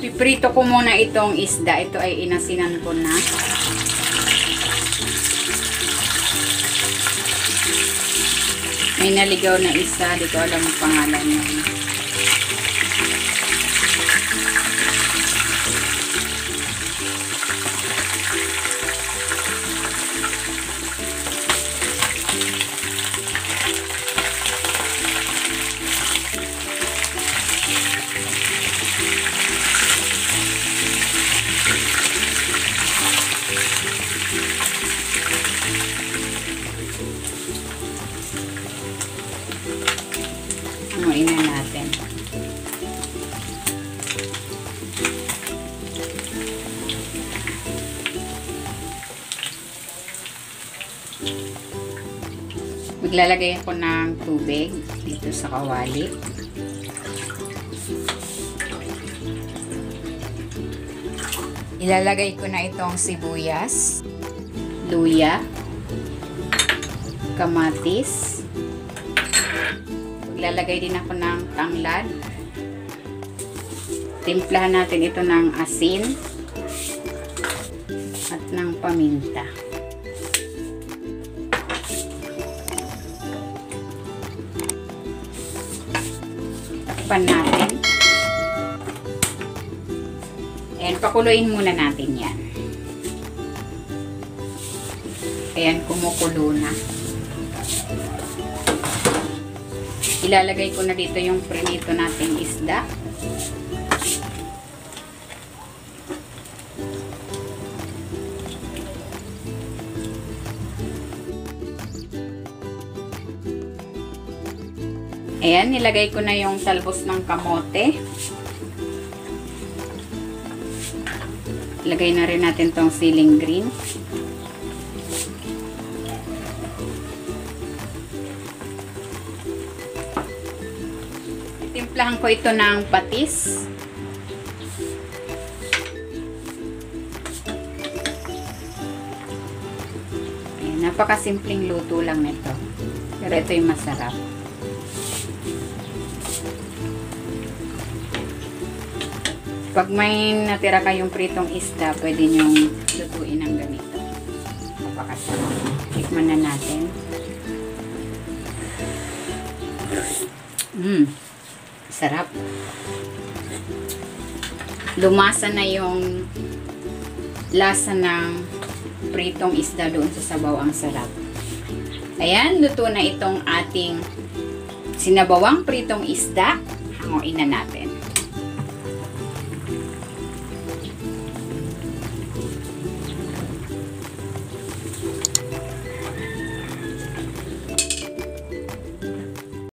Ipiprito ko muna itong isda. Ito ay inasinan ko na. May naligaw na isa. Di ko alam ang pangalan niya. Hamuin na natin. Maglalagay ako ng tubig dito sa kawali. Ilalagay ko na itong sibuyas, luya, kamatis. Maglalagay din ako ng tanglad. Timplahan natin ito ng asin at ng paminta. Takpan natin. Ayan, pakuluin muna natin yan. Ayan, kumukulo na. Ilalagay ko na dito yung prinito nating isda. Ayan, nilagay ko na yung talbos ng kamote. Lagay na rin natin tong siling green. Timplahan ko ito ng patis. Ayan, napakasimpleng luto lang nito. Pero ito yung masarap. Pag may natira kayong pritong isda, pwede nyong lutuin ng ganito. Napakasarap. Tikman na natin. Sarap. Lumasa na yung lasa ng pritong isda doon sa sabaw. Ang sarap. Ayan, luto na itong ating sinabawang pritong isda. Hanguin na natin.